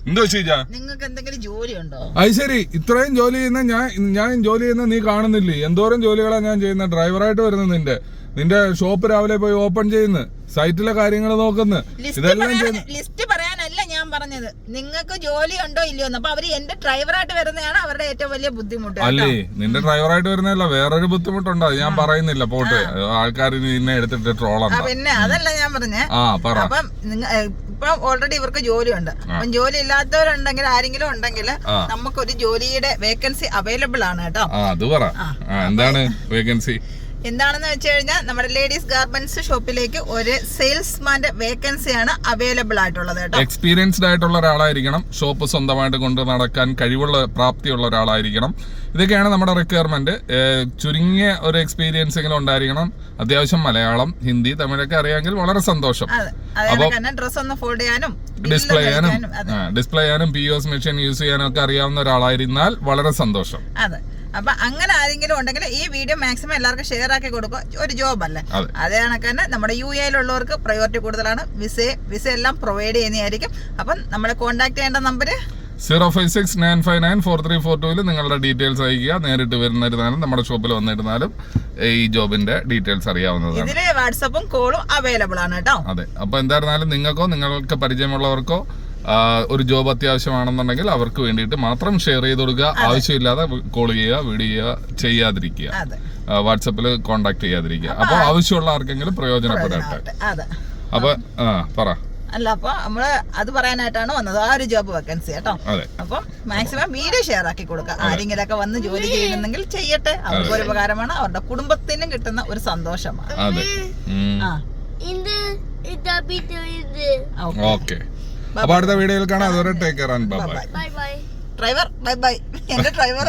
എന്തോ ചോദിച്ചാ നിങ്ങൾക്ക് എന്തെങ്കിലും ജോലി ഉണ്ടോ? അത് ശരി, ഇത്രയും ജോലി ചെയ്യുന്ന ഞാൻ ജോലി ചെയ്യുന്ന നീ കാണുന്നില്ലേ? എന്തോരം ജോലികളാ ഞാൻ ചെയ്യുന്ന. ഡ്രൈവറായിട്ട് വരുന്നത് നിന്റെ ഷോപ്പ് രാവിലെ പോയി ഓപ്പൺ ചെയ്യുന്നു, സൈറ്റിലെ കാര്യങ്ങൾ നോക്കുന്നു, ഇതെല്ലാം ചെയ്യുന്നു. ലിസ്റ്റ് പറയാനല്ല ഞാൻ പറഞ്ഞത്, നിങ്ങൾക്ക് ജോലി ഉണ്ടോ ഇല്ലയോ. അപ്പൊ അവര് എന്റെ ഡ്രൈവറായിട്ട് വരുന്നതാണ് അവരുടെ ഏറ്റവും വലിയ ബുദ്ധിമുട്ട്. അല്ലേ, നിന്റെ ഡ്രൈവറായിട്ട് വരുന്നതല്ല, വേറൊരു ബുദ്ധിമുട്ടുണ്ടോ? അത് ഞാൻ പറയുന്നില്ല, പോട്ട്. ആൾക്കാർ നിന്നെ എടുത്തിട്ട് ട്രോളാണ്. പിന്നെ അതല്ല ഞാൻ പറഞ്ഞേ. അപ്പം ഇപ്പൊ ഓൾറെഡി ഇവർക്ക് ജോലിയുണ്ട്. അപ്പം ജോലി ഇല്ലാത്തവരുണ്ടെങ്കിൽ ആരെങ്കിലും ഉണ്ടെങ്കിൽ നമുക്കൊരു ജോലിയുടെ വേക്കൻസി അവൈലബിൾ ആണ് കേട്ടോ. അത് പറ, എന്താണ് വേക്കൻസി? എന്താണെന്ന് വെച്ച് കഴിഞ്ഞാൽ നമ്മുടെ ലേഡീസ് ഗാർമെന്റ്സ് ഷോപ്പിലേക്ക് ഒരു സെയിൽസ്മാന്റെ വേക്കൻസിയാണ് അവൈലബിൾ ആയിട്ടുള്ളത് കേട്ടോ. എക്സ്പീരിയൻസ്ഡ് ആയിട്ടുള്ള ഒരാളായിരിക്കണം, ഷോപ്പ് സ്വന്തമായിട്ട് കൊണ്ട് നടക്കാൻ കഴിവുള്ള പ്രാപ്തിയുള്ള ഒരാളായിരിക്കണം. ഇതൊക്കെയാണ് നമ്മുടെ റിക്വയർമെന്റ്. ചുരുങ്ങിയ ഒരു എക്സ്പീരിയൻസ് എങ്കിലും ഉണ്ടായിരിക്കണം. അത്യാവശ്യം മലയാളം, ഹിന്ദി, തമിഴൊക്കെ അറിയാമെങ്കിൽ വളരെ സന്തോഷം. അപ്പൊ ഡ്രസ് ഒന്ന് ഫോൾഡ് ചെയ്യാനും ഡിസ്പ്ലേ ചെയ്യാനും POS മെഷീൻ യൂസ് ചെയ്യാനും ഒക്കെ അറിയാവുന്ന ഒരാളായിരുന്നാൽ വളരെ സന്തോഷം. അതെ, അപ്പൊ അങ്ങനെ ആരെങ്കിലും ഉണ്ടെങ്കിൽ ഈ വീഡിയോ മാക്സിമം എല്ലാവർക്കും ഷെയർ ആക്കി കൊടുക്കുക. ഒരു ജോബ് അല്ലേ, അതേ കണക്ക് തന്നെ നമ്മുടെ UAE-ലുള്ളവർക്ക് പ്രയോറിറ്റി കൂടുതലാണ്. വിസ എല്ലാം പ്രൊവൈഡ് ചെയ്യുന്നതായിരിക്കും. അപ്പം നമ്മളെ കോൺടാക്ട് ചെയ്യേണ്ട നമ്പർ 056-959-4342 നിങ്ങളുടെ ഡീറ്റെയിൽസ് അയക്കുക. നേരിട്ട് വരുന്നിരുന്നാലും നമ്മുടെ ഷോപ്പിൽ വന്നിരുന്നാലും ഈ ജോബിന്റെ ഡീറ്റെയിൽസ് അറിയാവുന്നതാണ്. ഇതില് വാട്സപ്പും കോളും അവൈലബിൾ ആണ് കേട്ടോ. അതെ, അപ്പൊ എന്തായിരുന്നാലും നിങ്ങൾക്കോ നിങ്ങൾക്ക് പരിചയമുള്ളവർക്കോ ഒരു ജോബ് അത്യാവശ്യമാണെന്നുണ്ടെങ്കിൽ അവർക്ക് വേണ്ടിയിട്ട് മാത്രം ഷെയർ ചെയ്ത് കൊടുക്കുക. ആവശ്യമില്ലാതെ കോൾ ചെയ്യുക, വീഡിയോ ചെയ്യാതിരിക്കുക, വാട്സപ്പിൽ കോണ്ടാക്ട് ചെയ്യാതിരിക്കുക. അപ്പൊ ആവശ്യമുള്ള ആർക്കെങ്കിലും പ്രയോജനപ്പെടട്ടെ. അപ്പൊ പറ. അല്ല, അപ്പൊ നമ്മള് അത് പറയാനായിട്ടാണ് വന്നത്, ആ ഒരു ജോബ് വേക്കൻസി കേട്ടോ. അപ്പൊ മാക്സിമം വീഡിയോ ഷെയർ ആക്കി കൊടുക്കുക. ആരെങ്കിലും ഒക്കെ വന്ന് ജോലി ചെയ്യുന്നുണ്ടെങ്കിൽ ചെയ്യട്ടെ. അവർക്ക് ഒരു ഉപകാരമാണ്, അവരുടെ കുടുംബത്തിനും കിട്ടുന്ന ഒരു സന്തോഷമാണ്. ഓക്കെ, അപ്പൊ അടുത്ത വീഡിയോയിൽ കാണാം. അതുവരെ take care and bye bye. Driver bye bye. എന്റെ ഡ്രൈവർ